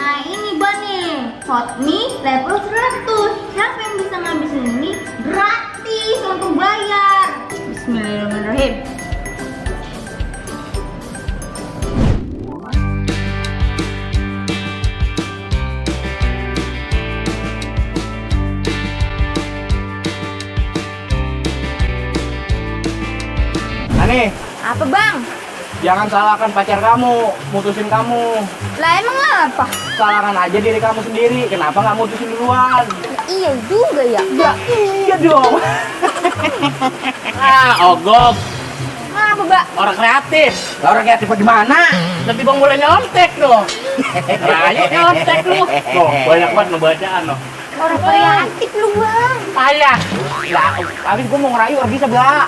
Nah ini Bang nih, Hot Mie level 100. Siapa yang bisa ngabisin ini gratis untuk bayar? Bismillahirrahmanirrahim. Nih, Apa Bang? jangan salahkan pacar kamu, mutusin kamu. Lah emang apa? Salahkan aja diri kamu sendiri. Kenapa nggak mutusin duluan? Iya juga ya. Ya iya dong. Ogok, Apa Mbak? orang kreatif. Orang kreatif gimana? Tapi bang boleh nyontek loh. Ayo nyontek lu. Loh, banyak banget ngebacaan loh. Orang kreatif lu Bang. Ayah, Ya, habis gua mau ngerayu orang bisa belak.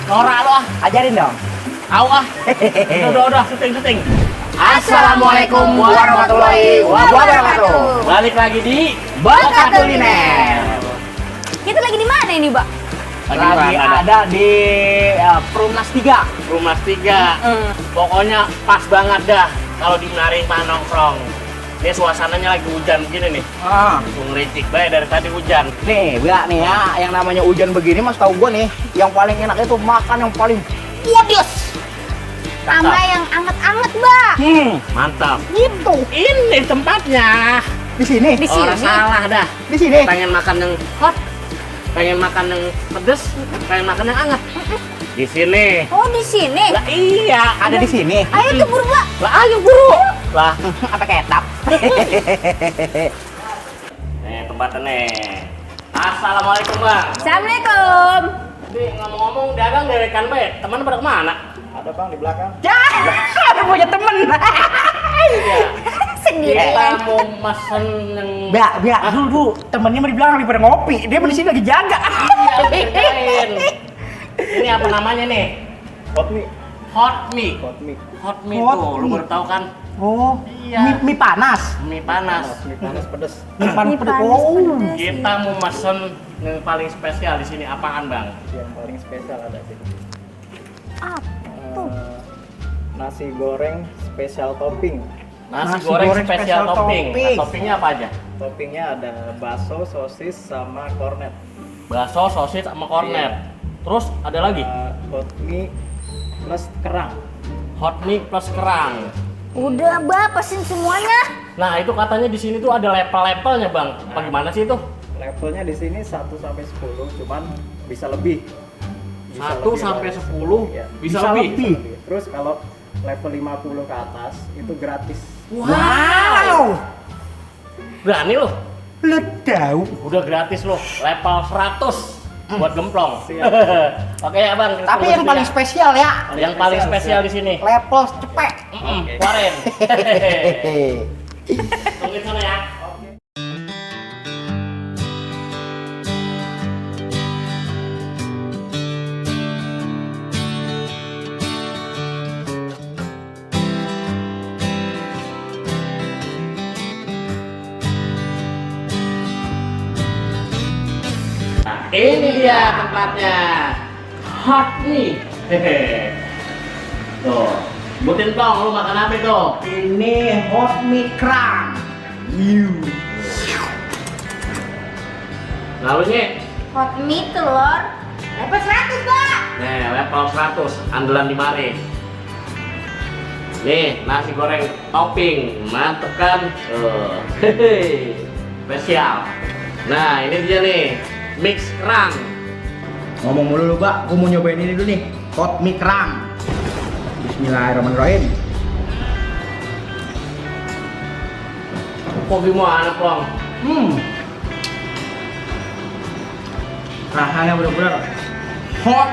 norak lo ah. Ajarin dong. Au ah. Udah, syuting. Assalamualaikum warahmatullahi wabarakatuh. Balik lagi di Bakat Kuliner. Kita lagi di mana ini Mbak? Lagi ada di Perumnas 3. Rumah 3. Pokoknya pas banget dah kalau di Menari mah nongkrong. Ini suasananya lagi hujan begini nih. Langsung ngericik bae dari tadi hujan. Nih, Mbak nih ya, yang namanya hujan begini mas tahu gua nih, yang paling enak itu makan yang paling pedes. Sama yang anget-anget Mbak. Mantap. Gitu. Ini tempatnya. Di sini. Di sini. Orang salah dah. Di sini. Pengen makan yang hot, pengen makan yang pedes, pengen makan yang hangat. Di sini. Oh di sini. Lah iya, Ada di sini. Ayo keburu Mbak. Lah ayo buru. Lah, Apa ketap? nih tempatnya nih. Assalamualaikum bang. Assalamualaikum. Nih ngomong-ngomong dagang dari kan be, teman pada kemana? Ada bang di belakang. Ya, ada punya temen. Iya. Sendirian. Kita mau mesen yang. Biar dulu. Temennya mau di belakang lagi pada ngopi. Dia di sini lagi jaga. Kerjain. Ini apa namanya nih? Hot mie. Hot mie. Hot mie. Hot mie Hot tuh, lu mie. baru tahu kan? Oh, Iya. mie panas. Mie panas. Mie panas pedes. Mie Mie panas pedes. panas Oh. pedes. Kita mau mesen yang paling spesial di sini apaan bang? Yang paling spesial ada sih. Apa? Nasi goreng spesial topping. Nasi, Nasi goreng, goreng spesial spesial topping. topping. Nah, toppingnya apa aja? Toppingnya ada bakso, sosis, sama kornet. Bakso, sosis, sama kornet. Terus ada lagi? Hot mie plus kerang. Hot mie plus kerang. Udah Mbak, pesen semuanya. Nah itu katanya di sini tuh ada level-levelnya bang. Bagaimana sih itu? Levelnya di sini 1 sampai 10, cuman bisa lebih. 1 lebih sampai dari 10 Iya. bisa Bisa lebih. lebih. Terus kalau level 50 ke atas itu gratis. Wow. Berani loh. Ledau. Udah gratis loh. Level 100 buat gemplong. Siap. Oke ya bang. kita Tapi tunggu yang sini paling ya. spesial ya, Yang paling spesial di sini. level cepet. Keluarin. Hehehe. Tungguin sana ya. Nah, ini dia tempatnya. Hot mie. Hehehe. Tuh, sebutin tong, lu makan apa itu? Ini hot mie kerang. Lalu nih, Hot mie telur level 100 Mbak. nih level 100, andalan di mari. Nih, nasi goreng topping, mantep kan? Hehehe, spesial. Nah, ini dia nih, mix kerang. Ngomong mulu lu, Pak. Gua mau nyobain ini dulu nih. Hot mie kerang. Bismillahirrahmanirrahim. Kok gimana, Plong? Rasanya bener-bener hot.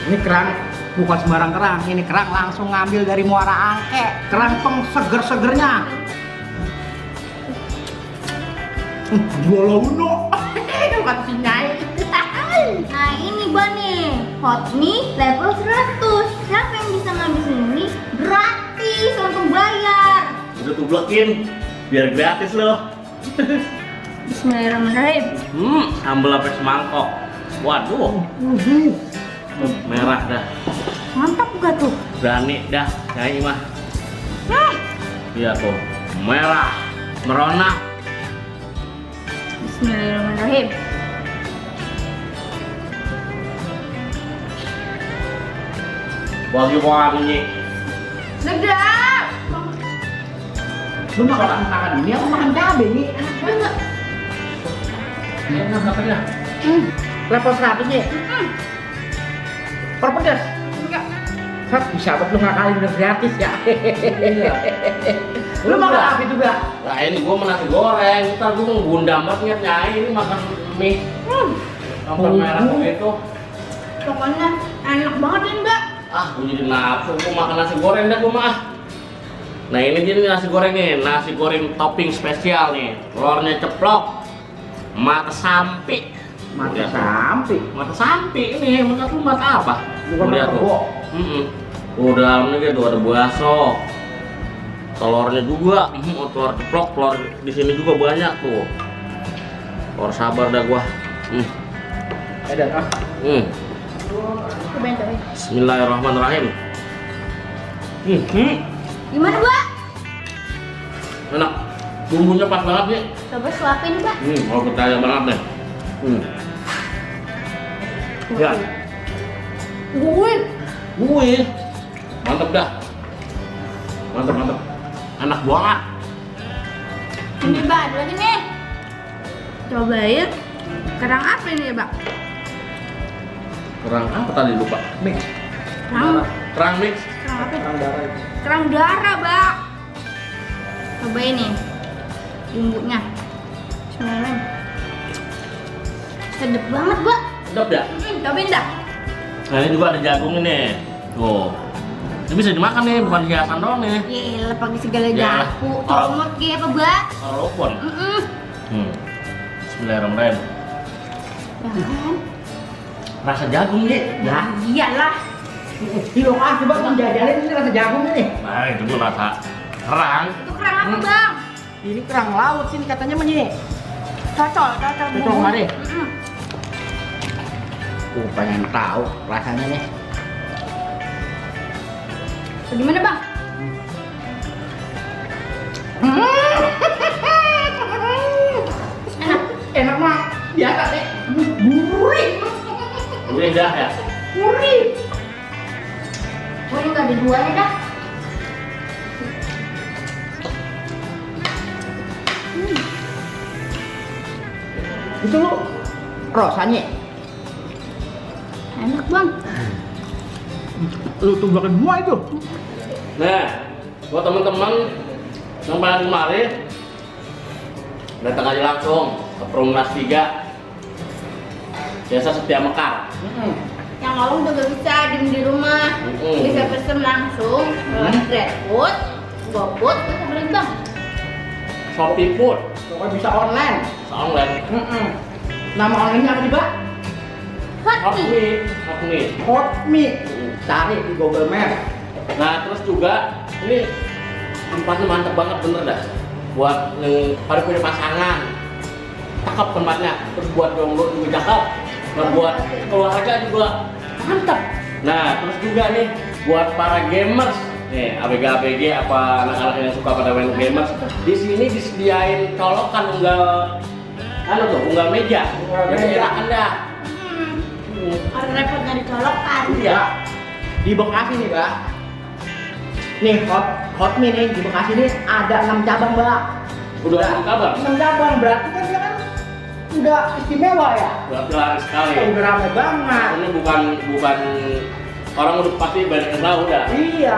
Ini kerang bukan sembarang kerang. Ini kerang langsung ngambil dari Muara Angke. Kerang seger-segernya. Bola uno. Bukan si Nyai. Nah ini Bang nih, Hot mie level 100. Siapa yang bisa ngabisin ini gratis untuk bayar? Udah tublekin, biar gratis loh. Bismillahirrahmanirrahim. Sambal sampai semangkok. Waduh, merah dah. Mantap gak tuh? Berani dah, Nyai mah. Iya tuh, merah, merona. Bismillahirrahmanirrahim. Wangi-wangi. Sedap. Lu makan ini aku makan cabai nih. Enak. Enak katanya. Level 100 nih. Per pedas. Enggak. Sat, bisa lu ngakalin udah gratis ya. Iya. Lu makan apa itu, Mbak? Nah ini gua mau nasi goreng, ntar gua menggundam banget nyai ini makan mie. Campur merah begitu. Pokoknya enak banget ini, Mbak. Ah, gua jadi nafsu, gua makan nasi goreng dah gua mah. Nah ini dia nih nasi goreng nih, nasi goreng topping spesial nih. Telurnya ceplok, mata sampi. Mata sampi. Mata sampi ini, menurut lu mata apa? Bukan Lihat mata tuh. bok. Tuh dalamnya gitu ada bakso. Telurnya juga, telur ceplok, telur di sini juga banyak tuh. Telur sabar dah gua. Ada ah. Cobain, cobain. Bismillahirrahmanirrahim. Gimana, Mbak? Enak. Bumbunya pas banget nih. Coba suapin, Mbak. Mau percaya banget nih. Ya. Gue. Mantep dah. Mantep. Enak banget. Ini, Mbak, ada lagi nih. Cobain. Kerang apa ini ya, Mbak? Kerang apa tadi lupa? Mix. Kerang mix. Kerang apa? Kerang darah itu. Kerang darah, Mbak. Cobain nih. Bumbunya. Bismillahirrahmanirrahim. Sedap banget, Mbak. Sedap ya? Cobain dah. Nah ini juga ada jagung ini. Tuh. Ini bisa dimakan nih, bukan hiasan doang nih. Yelah, pakai segala Ya. japu. Comot kayak apa, Mbak? Walaupun. Bismillahirrahmanirrahim. Ya kan? Rasa jagung nih. Ya iyalah. Di lokasi Bang menjajalin ini rasa jagung nih. Nah itu tuh rasa kerang. Itu kerang apa, Bang? Ini kerang laut sini katanya menyi. Cocol. Cocol mari. Pengen tahu rasanya nih. Gimana, Bang? Enak mah biasa deh. Gurih. Udah dah ya. Gurih. Oh, ini nggak ada duanya dah. Itu lu rasanya. Enak, Bang. Lu tumbakan semua itu. Nah, buat teman-teman yang pada kemarin datang aja langsung ke Perumnas 3 Desa Setia Mekar. Yang ngomong juga bisa di rumah. Bisa pesen langsung lewat GrabFood, GoFood, atau beli, Bang. Shopee Food, Pokoknya bisa online. online. Nama online-nya apa nih, Mbak? Hotmie. Hotmie. Cari di Google Maps. Nah, terus juga ini tempatnya mantep banget bener dah. Buat yang pada punya pasangan, cakep tempatnya. Terus buat jomblo juga cakep. Nah, buat keluarga juga mantep. Nah, terus juga nih buat para gamers, nih ABG apa anak-anak yang suka pada main gamers, di sini disediain colokan unggal meja. Jadi enakan dah. Harus repot nyari colokan. Iya. Di Bekasi nih, Mbak. Nih, Hotmie nih di Bekasi nih ada 6 cabang, Mbak. Udah ada kabar. 6 cabang berarti kan dia kan udah istimewa ya. Berarti laris sekali. Udah ramai banget. Ini bukan orang udah pasti banyak yang tahu udah. Iya.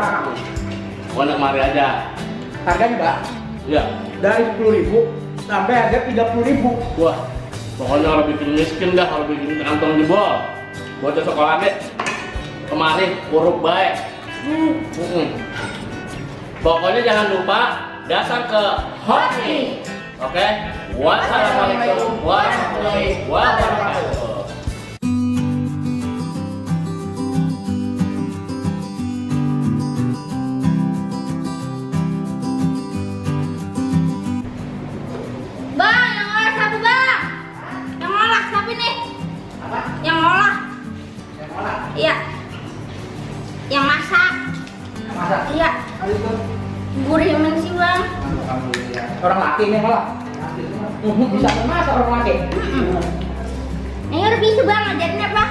Pokoknya kemari aja. Harganya, Mbak, Iya. dari 10.000 sampai harga 30.000. Wah, pokoknya kalau bikin miskin dah, kalau bikin kantong jebol. Buat sekolah deh. Kemarin huruf baik. Pokoknya jangan lupa datang ke Hotmie. Oke? Wassalamualaikum warahmatullahi wabarakatuh. Bang, yang ngolah satu, Bang. Yang ngolah siapa nih? Apa? Yang ngolah. Yang mana? Iya. Yang masak. Masa? Iya. Ayo, Bang. Gurih men sih bang. Orang laki nih malah. Bisa memasak orang laki. Ini udah bisa bang, ajarin apa?